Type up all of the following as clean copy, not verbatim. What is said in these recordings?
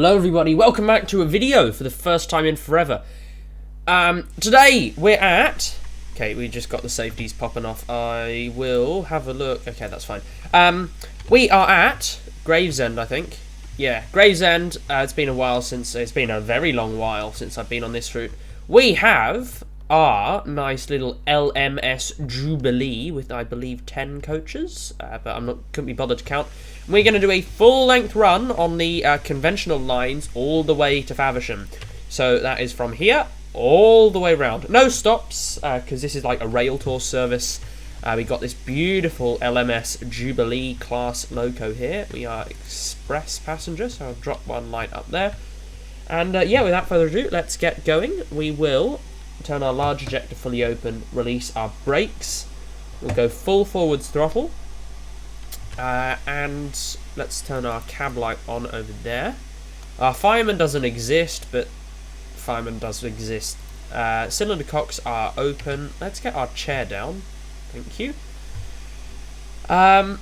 Hello everybody, welcome back to a video for the first time in forever. Today we're at... Okay, we just got the safeties popping off. I will have a look. Okay, that's fine. We are at Gravesend, I think. Yeah, Gravesend. It's been a while since... It's been a very long while since I've been on this route. We have our nice little LMS Jubilee with, I believe, 10 coaches. But couldn't be bothered to count. We're going to do a full-length run on the conventional lines all the way to Faversham. So that is from here all the way around. No stops, because this is like a Railtour service. We got this beautiful LMS Jubilee class loco here. We are express passenger, so I'll drop one light up there. And yeah, without further ado, let's get going. We will turn our large ejector fully open, release our brakes. We'll go full forwards throttle. And let's turn our cab light on over there. Our fireman doesn't exist, but fireman does exist. Cylinder cocks are open. Let's get our chair down. Thank you. And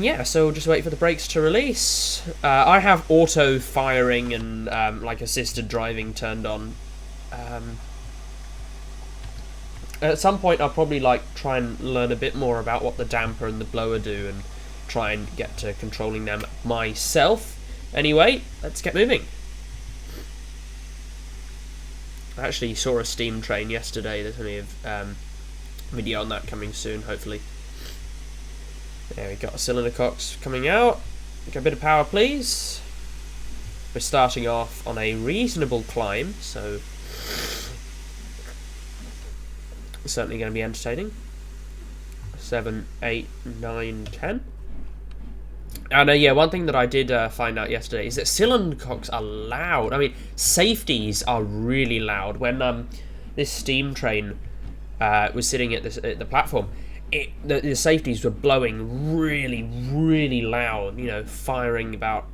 yeah, so we'll just wait for the brakes to release. I have auto firing and like assisted driving turned on. At some point I'll probably try and learn a bit more about what the damper and the blower do and try and get to controlling them myself. Anyway, let's get moving. I actually saw a steam train yesterday. There's only a video on that coming soon, hopefully. There we got our cylinder cocks coming out. Get a bit of power, please. We're starting off on a reasonable climb, so it's certainly going to be entertaining. 7, 8, 9, 10. And yeah, one thing that I did find out yesterday is that cylinder cocks are loud. I mean, safeties are really loud. When this steam train was sitting at the platform, the safeties were blowing really loud. You know, firing about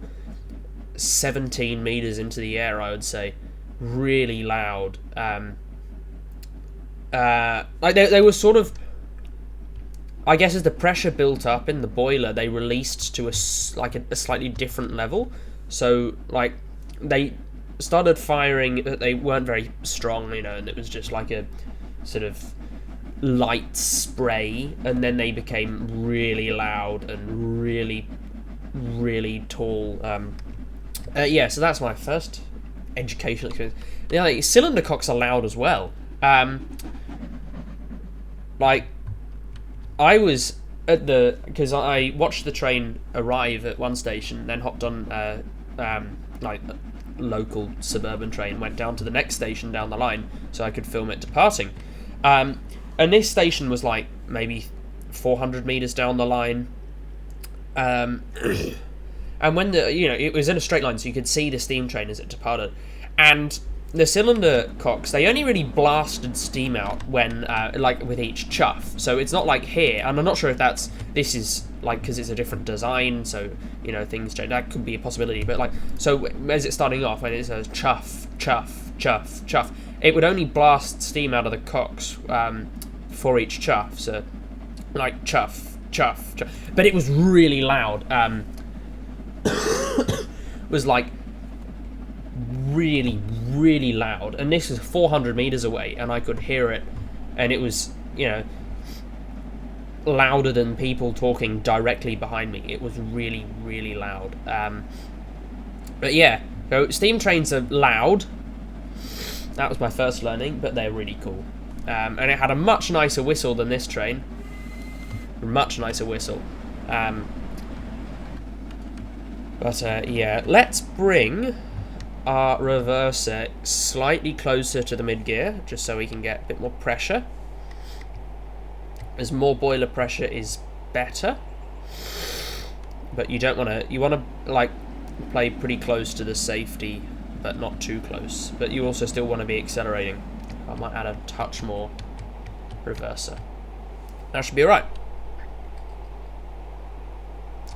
17 meters into the air, I would say, really loud. Like they were sort of, I guess, as the pressure built up in the boiler, they released to a slightly different level. So, like, they started firing, but they weren't very strong, you know, and it was just like a sort of light spray, and then they became really loud and really tall. Yeah, so that's my first educational experience. Yeah, like, cylinder cocks are loud as well. Like, I was at because I watched the train arrive at one station, then hopped on like a local suburban train, went down to the next station down the line so I could film it departing. And this station was like maybe 400 meters down the line. And when it was in a straight line, so you could see the steam train as it departed. And the cylinder cocks, they only really blasted steam out when, like, with each chuff. So it's not like here, and I'm not sure if this is, like, because it's a different design, so, you know, things change. That could be a possibility, but, like, so as it's starting off, when it says chuff, chuff, chuff, chuff, it would only blast steam out of the cocks for each chuff, so, like, chuff, chuff, chuff. But it was really loud. Was, like, really loud, and this is 400 meters away, and I could hear it, and it was, you know, louder than people talking directly behind me. It was really loud. But yeah, so steam trains are loud. That was my first learning, but they're really cool. And it had a much nicer whistle than this train. Much nicer whistle. But yeah, let's bring our reverser slightly closer to the mid-gear, just so we can get a bit more pressure. As more boiler pressure is better, but you don't want to. You want to like play pretty close to the safety, but not too close. But you also still want to be accelerating. I might add a touch more reverser. That should be alright.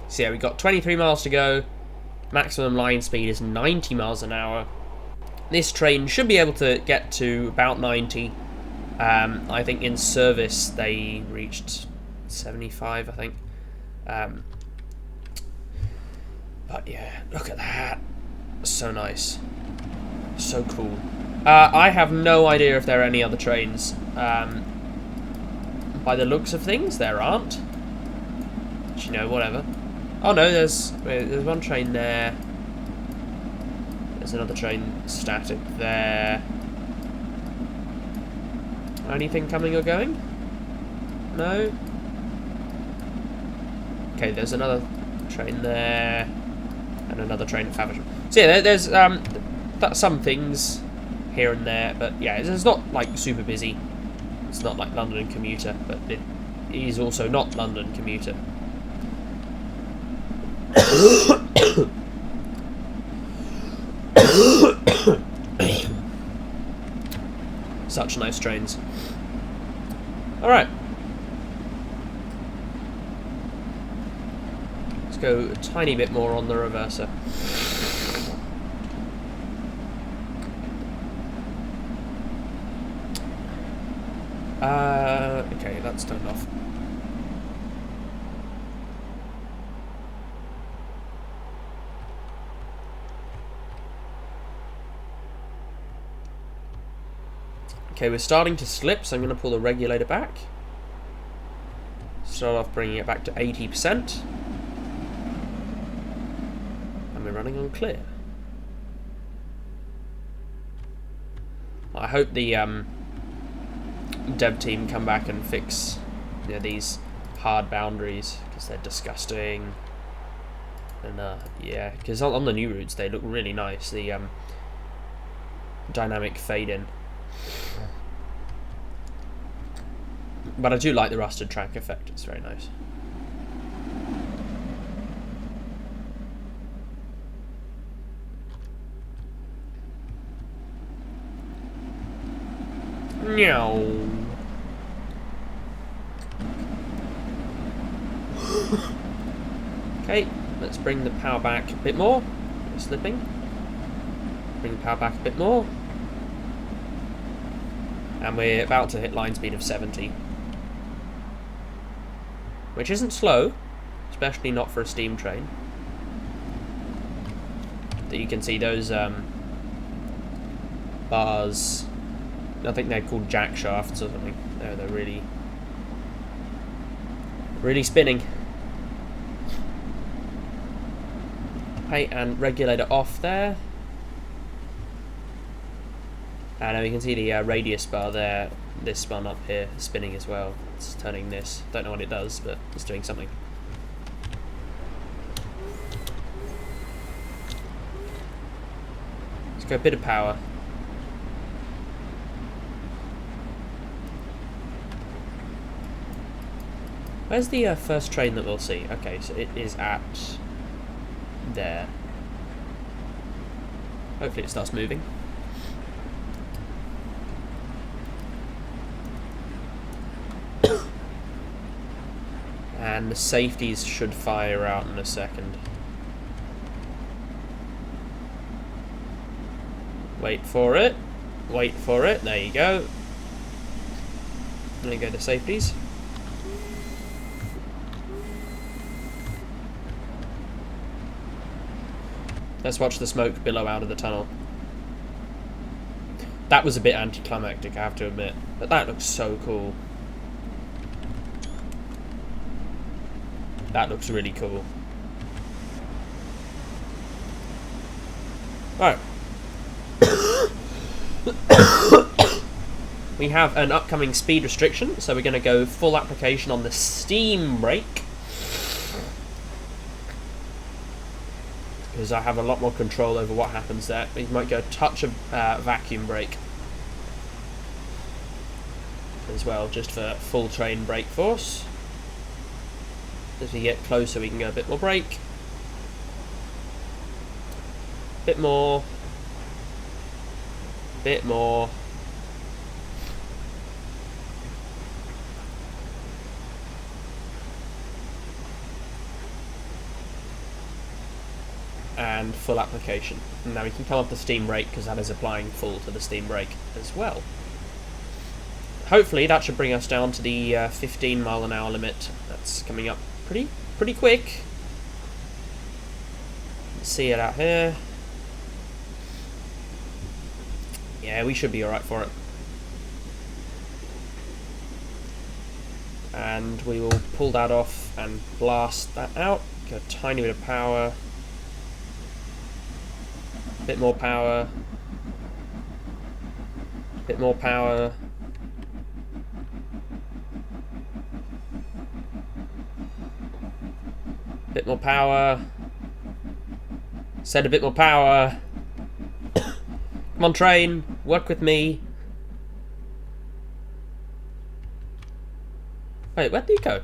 So yeah, we've got 23 miles to go. Maximum line speed is 90 miles an hour. This train should be able to get to about 90. I think in service they reached 75, I think. But yeah, look at that. So nice. So cool. I have no idea if there are any other trains. By the looks of things, there aren't. But, you know, whatever. Oh no, there's one train there. There's another train static there. Anything coming or going? No? Okay, there's another train there. And another train at Faversham. So yeah, there's some things here and there, but yeah, it's not like super busy. It's not like London commuter, but it is also not London commuter. Such nice trains. Alright. Let's go a tiny bit more on the reverser. Okay, that's turned off. Okay, we're starting to slip, so I'm going to pull the regulator back. Start off bringing it back to 80%. And we're running on clear. I hope the dev team come back and fix, you know, these hard boundaries, because they're disgusting. And yeah, because on the new routes they look really nice. The dynamic fade in. But I do like the rusted track effect, it's very nice. Meow. Okay, let's bring the power back a bit more. We're slipping. Bring the power back a bit more. And we're about to hit line speed of 70. Which isn't slow, especially not for a steam train. That you can see those bars, I think they're called jack shafts or something. They're really, really spinning. Okay, and regulator off there. And we can see the radius bar there, this one up here, spinning as well. It's turning this. Don't know what it does, but it's doing something. Let's go a bit of power. Where's the first train that we'll see? Okay, so it is at there. Hopefully it starts moving. And the safeties should fire out in a second. Wait for it. Wait for it. There you go. There you go, the safeties. Let's watch the smoke billow out of the tunnel. That was a bit anticlimactic, I have to admit. But that looks so cool. That looks really cool. Right. We have an upcoming speed restriction, so we're going to go full application on the steam brake. Because I have a lot more control over what happens there. We might go a touch of vacuum brake as well, just for full train brake force. As we get closer, we can go a bit more brake. Bit more. Bit more. And full application. And now we can come off the steam brake because that is applying full to the steam brake as well. Hopefully that should bring us down to the 15 mile an hour limit. That's coming up pretty quick. See it out here. Yeah, we should be alright for it. And we will pull that off and blast that out. Get a tiny bit of power. Bit more power. Bit more power. Bit more power. Said a bit more power. Come on, train. Work with me. Wait, where'd you go?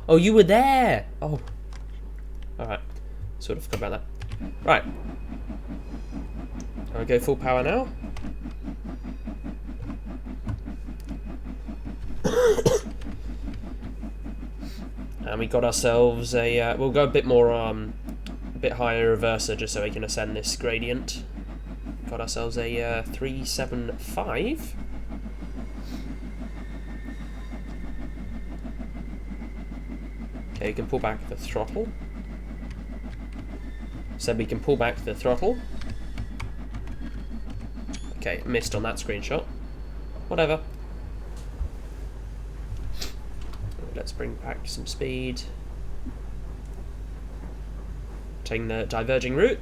Oh, you were there! Oh. Alright. Sort of forgot about that. Right. I'll go full power now. And we got ourselves a... we'll go a bit more, a bit higher reverser just so we can ascend this gradient. Got ourselves a 375. Okay, we can pull back the throttle. Said we can pull back the throttle. Okay, missed on that screenshot. Whatever. Let's bring back some speed. Taking the diverging route.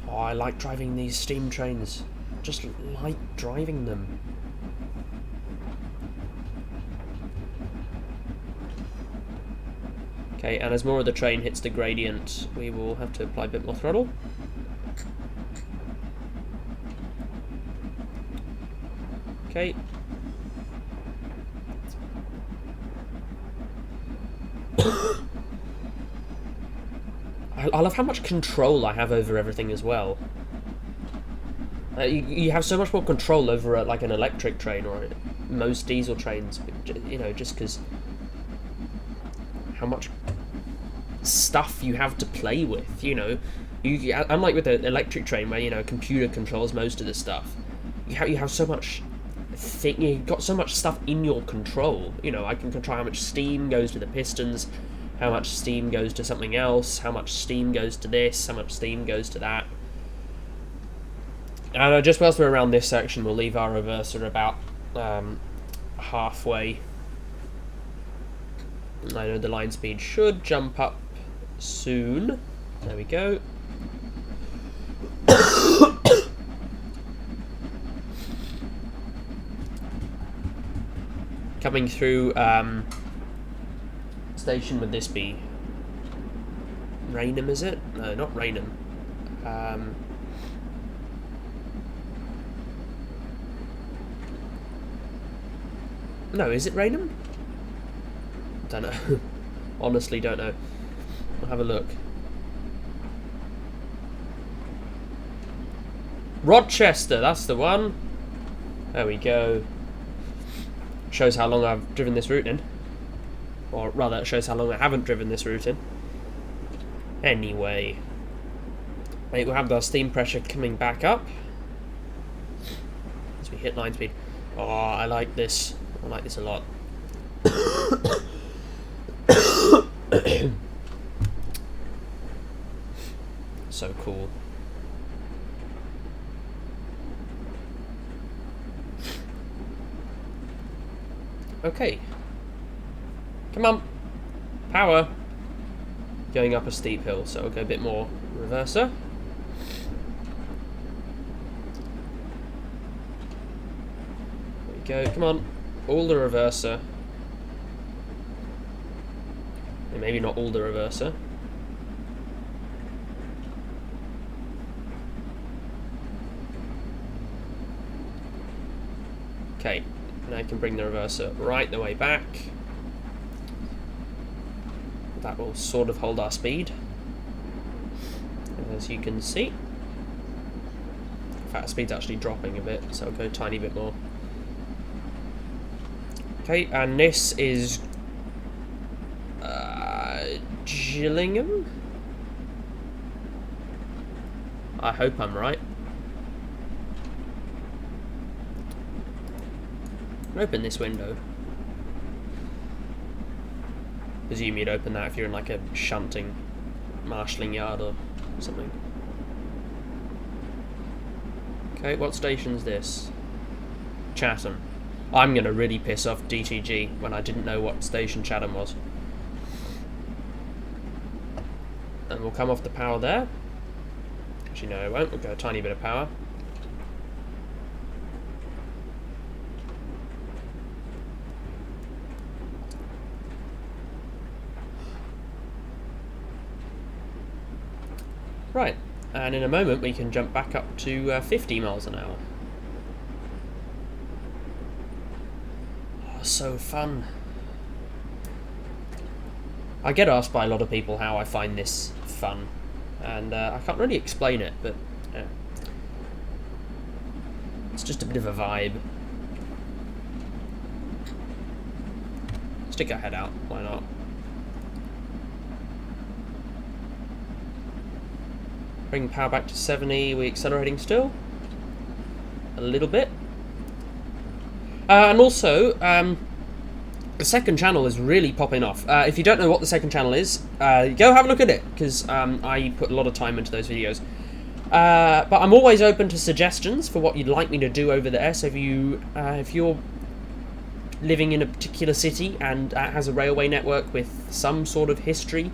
Oh, I like driving these steam trains. Just like driving them. Okay, and as more of the train hits the gradient, we will have to apply a bit more throttle. Okay. I love how much control I have over everything as well. You have so much more control over like an electric train or most diesel trains, you know, just because how much stuff you have to play with, you know. Unlike with the electric train where, you know, a computer controls most of the stuff, you have so much you've got so much stuff in your control. You know, I can control how much steam goes to the pistons, how much steam goes to something else, how much steam goes to this, how much steam goes to that. And just whilst we're around this section, we'll leave our reverser about halfway. I know the line speed should jump up soon. There we go. Coming through station, would this be Rainham, is it? No, not Rainham. No, is it Rainham? Don't know. Honestly, don't know. I'll have a look. Rochester, that's the one. There we go. Shows how long I've driven this route in. Or rather, it shows how long I haven't driven this route in. Anyway. We'll have the steam pressure coming back up. As we hit line speed. Oh, I like this. I like this a lot. So cool. Okay. Come on. Power. Going up a steep hill, so I'll go a bit more reverser. There we go. Come on. All the reverser. And maybe not all the reverser. Okay. Now I can bring the reverser right the way back. That will sort of hold our speed, as you can see. In fact, speed's actually dropping a bit, so I'll go a tiny bit more. Okay, and this is Gillingham? I hope I'm right. Open this window. presume you'd open that if you're in like a shunting, marshalling yard or something. Okay, what station's this? Chatham. I'm going to really piss off DTG when I didn't know what station Chatham was. And we'll come off the power there. Actually, no, it won't. We'll go a tiny bit of power. Right, and in a moment we can jump back up to 50 miles an hour. Oh, so fun. I get asked by a lot of people how I find this fun, and I can't really explain it, but yeah. It's just a bit of a vibe. Stick our head out, why not? Bring power back to 70, we accelerating still? A little bit. And also, the second channel is really popping off. If you don't know what the second channel is, go have a look at it, because I put a lot of time into those videos. But I'm always open to suggestions for what you'd like me to do over there, so if you're living in a particular city and has a railway network with some sort of history,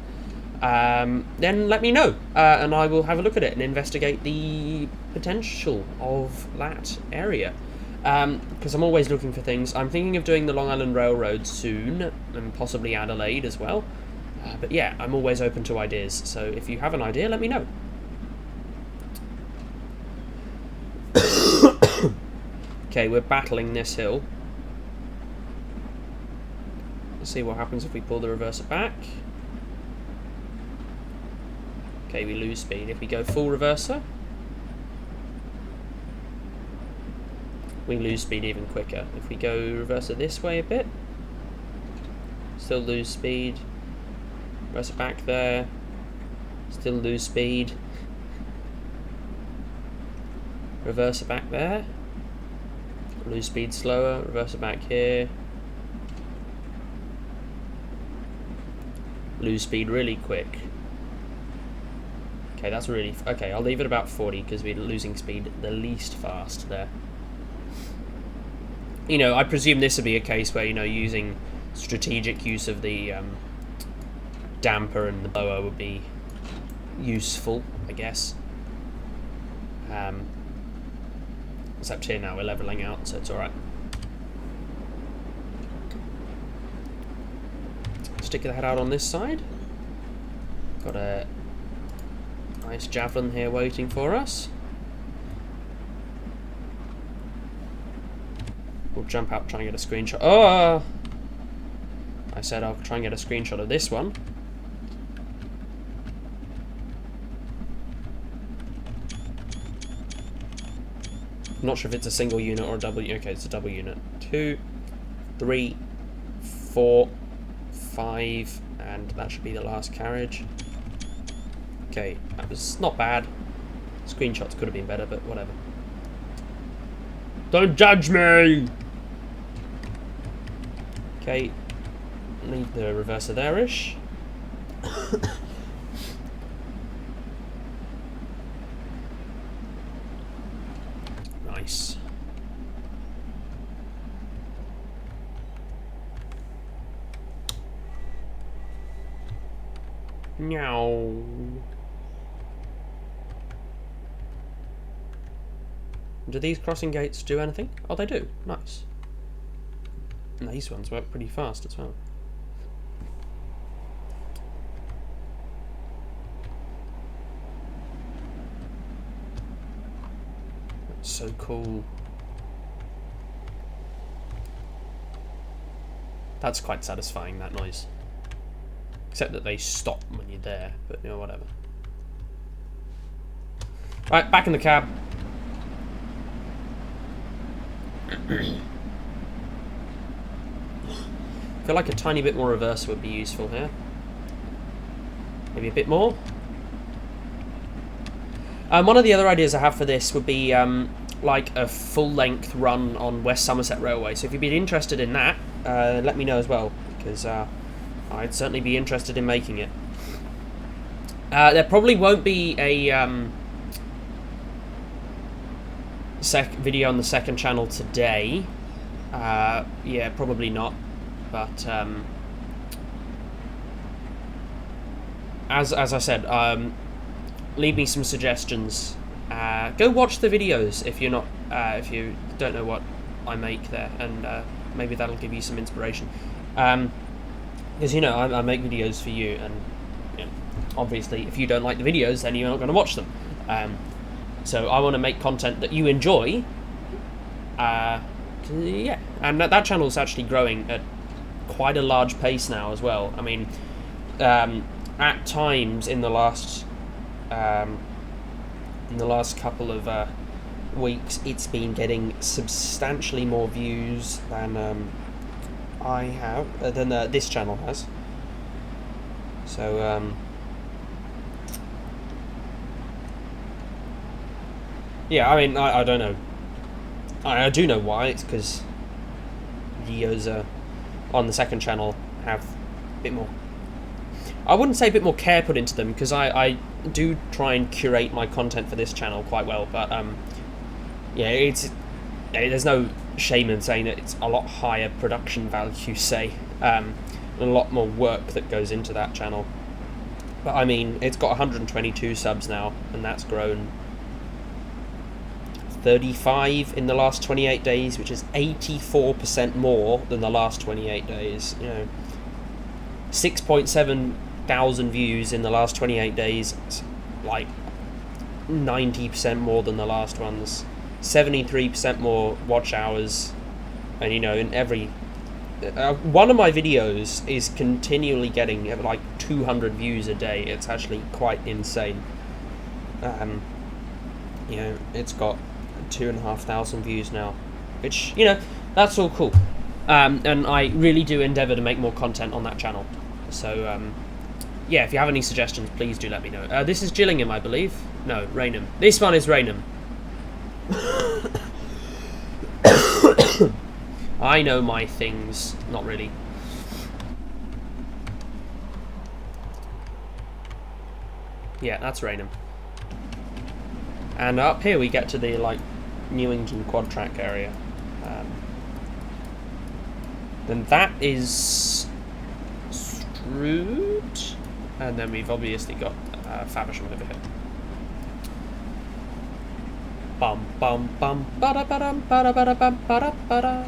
then let me know, and I will have a look at it and investigate the potential of that area. Because I'm always looking for things. I'm thinking of doing the Long Island Railroad soon, and possibly Adelaide as well. But yeah, I'm always open to ideas, so if you have an idea, let me know. Okay, we're battling this hill. Let's see what happens if we pull the reverser back. Okay, we lose speed. If we go full reverser, we lose speed even quicker. If we go reverser this way a bit, still lose speed. Reverser back there, still lose speed. Reverser back there, lose speed slower. Reverser back here, lose speed really quick. Okay, that's really... Okay, I'll leave it about 40 because we're losing speed the least fast there. You know, I presume this would be a case where, you know, using strategic use of the damper and the blower would be useful, I guess. Except here now we're levelling out, so it's alright. Stick the head out on this side. Got a nice javelin here waiting for us. We'll jump out, try and get a screenshot. Oh! I said I'll try and get a screenshot of this one. I'm not sure if it's a single unit or a double unit. Okay, it's a double unit. 2, 3, 4, 5, and that should be the last carriage. Okay, that was not bad. Screenshots could have been better, but whatever. Don't judge me! Okay, leave the reverser there-ish. Nice. Meow. Do these crossing gates do anything? Oh, they do. Nice. And these ones work pretty fast as well. That's so cool. That's quite satisfying, that noise. Except that they stop when you're there, but you know, whatever. Right, back in the cab. I feel like a tiny bit more reverser would be useful here. Maybe a bit more. One of the other ideas I have for this would be like a full-length run on West Somerset Railway. So if you'd be interested in that, let me know as well, because I'd certainly be interested in making it. There probably won't be a video on the second channel today. Yeah, probably not. But as I said, leave me some suggestions. Go watch the videos if you're not if you don't know what I make there, and maybe that'll give you some inspiration. Because I make videos for you, and obviously if you don't like the videos, then you're not going to watch them. So I want to make content that you enjoy. Yeah, and that channel is actually growing at quite a large pace now as well. I mean, at times in the last couple of weeks, it's been getting substantially more views than I have than this channel has. So yeah, I mean, I don't know. I do know why. It's because videos on the second channel have a bit more, I wouldn't say a bit more care put into them, because I do try and curate my content for this channel quite well, but yeah, there's no shame in saying that it's a lot higher production value, say, and a lot more work that goes into that channel. But I mean, it's got 122 subs now, and that's grown 35 in the last 28 days, which is 84% more than the last 28 days. 6.7 thousand views in the last 28 days. It's like 90% more than the last ones. 73% more watch hours, and in every one of my videos is continually getting like 200 views a day. It's actually quite insane. It's got 2,500 views now, which that's all cool. And I really do endeavour to make more content on that channel. So yeah, if you have any suggestions, please do let me know. This is Gillingham, I believe. No, Raynham. This one is Raynham. I know my things. Not really. Yeah, that's Raynham. And up here we get to the Newington quad track area. Then that is Strood, and then we've obviously got Faversham over here. Bum bum bum bada badum bada bada bum bada bada.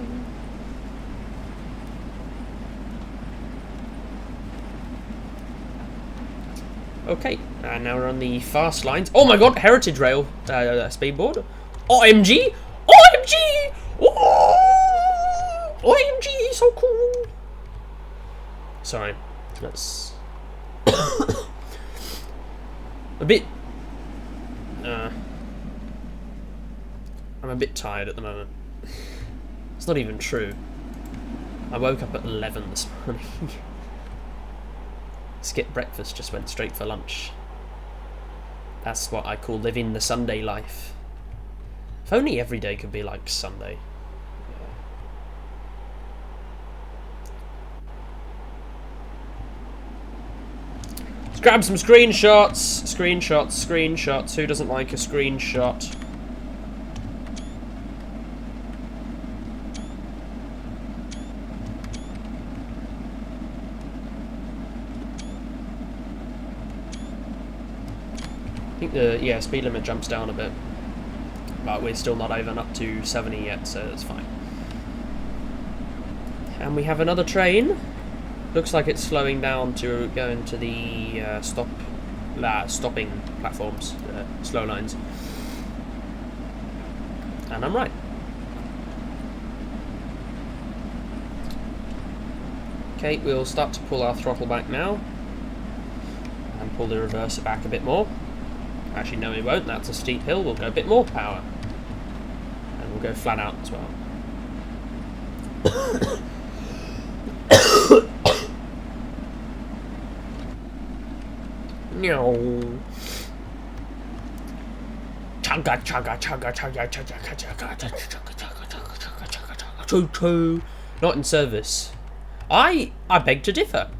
Okay, and now we're on the fast lines. Oh my god, Heritage Rail speedboard. OMG! OMG! Oh! OMG, so cool! Sorry, that's a bit. I'm a bit tired at the moment. It's not even true. I woke up at 11 this morning. Skipped breakfast, just went straight for lunch. That's what I call living the Sunday life. If only every day could be like Sunday. Let's grab some screenshots. Screenshots. Who doesn't like a screenshot? I think the speed limit jumps down a bit, but we're still not even up to 70 yet, so that's fine. And we have another train. Looks like it's slowing down to go into the stopping platforms, slow lines. And I'm right. Okay, we'll start to pull our throttle back now, and pull the reverser back a bit more. Actually, no, we won't. That's a steep hill. We'll go a bit more power. And we'll go flat out as well. No. Chugga chugga chugga chugga chugga chugga chugga chugga chugga. Not in service. I beg to differ.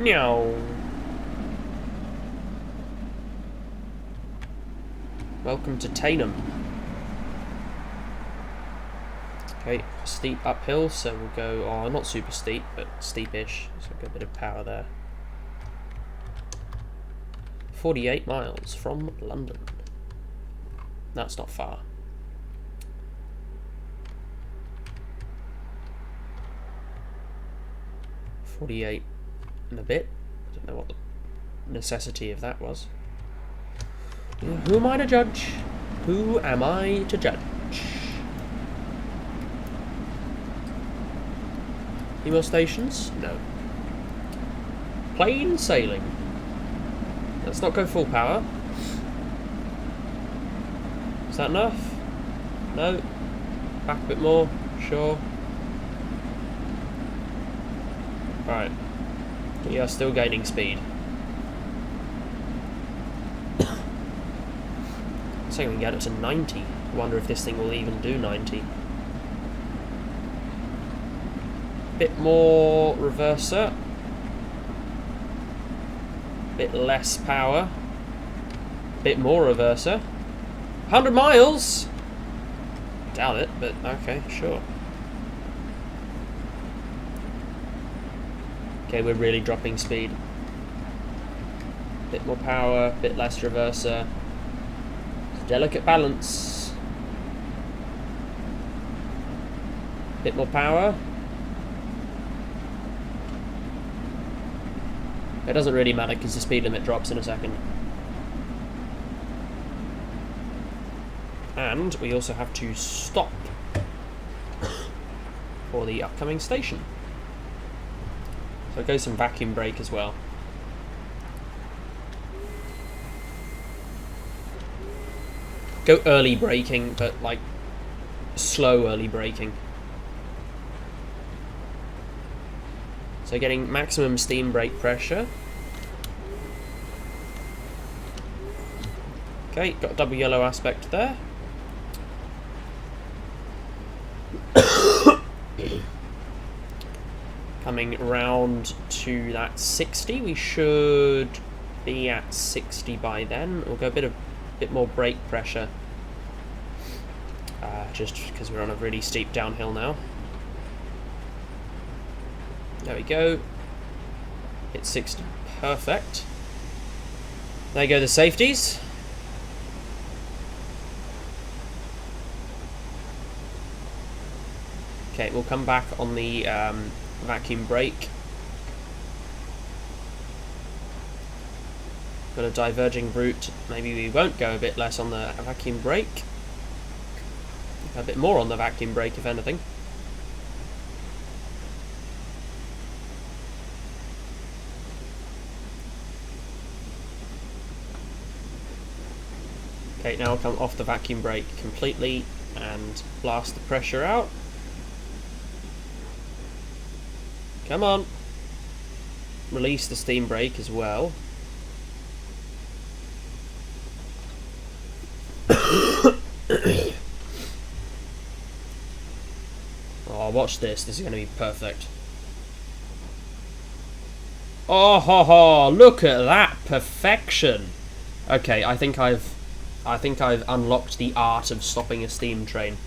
Meow. Welcome to Tainham. Okay, steep uphill, so we'll go, oh, not super steep, but steepish, so we'll get a bit of power there. 48 miles from London. That's not far. $48 and a bit. I don't know what the necessity of that was. Yeah, who am I to judge? Who am I to judge? Any more stations? No. Plain sailing. Let's not go full power. Is that enough? No? Back a bit more? Sure. Right. We are still gaining speed. So we can get it to 90. I wonder if this thing will even do 90. Bit more reverser. Bit less power. Bit more reverser. 100 miles? Doubt it, but okay, sure. Okay, we're really dropping speed. Bit more power, bit less reverser. Delicate balance. Bit more power. It doesn't really matter because the speed limit drops in a second. And we also have to stop for the upcoming station. So it goes some vacuum brake as well. Go early braking, but like slow early braking. So getting maximum steam brake pressure. Okay, got a double yellow aspect there. Coming round to that 60, we should be at 60 by then. We'll go a bit more brake pressure, just because we're on a really steep downhill now. There we go. Hit 60, perfect. There go the safeties. Okay, we'll come back on the vacuum brake. Got a diverging route. Maybe we won't go a bit less on the vacuum brake. A bit more on the vacuum brake, if anything. Okay, now I'll come off the vacuum brake completely and blast the pressure out. Come on. Release the steam brake as well. Oh, watch this. This is going to be perfect. Oh, ho, ho, look at that perfection. Okay, I think I've unlocked the art of stopping a steam train.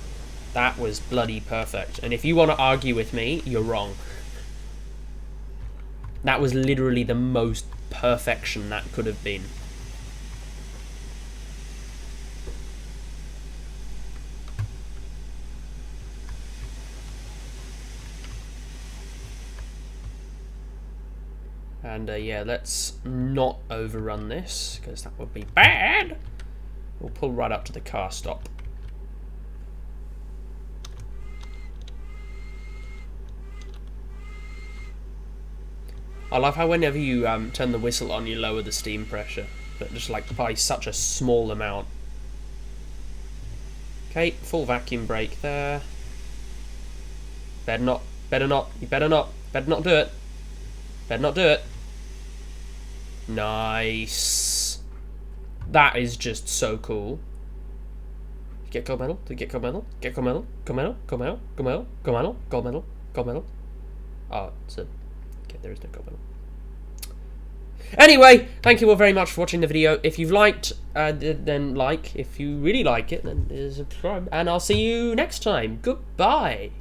That was bloody perfect. And if you want to argue with me, you're wrong. That was literally the most perfection that could have been. And yeah, let's not overrun this, because that would be bad. We'll pull right up to the car stop. I love how whenever you turn the whistle on, you lower the steam pressure, but just like by such a small amount. Okay, full vacuum brake there. Better not, you better not do it. Better not do it. Nice. That is just so cool. Get gold medal? Did you get gold medal? Get gold medal? Gold medal? Gold medal? Gold medal? Gold medal? Gold medal? Gold medal? Oh, it's a... Okay, there is no gold medal. Anyway, thank you all very much for watching the video. If you've liked, then like. If you really like it, then subscribe. And I'll see you next time. Goodbye.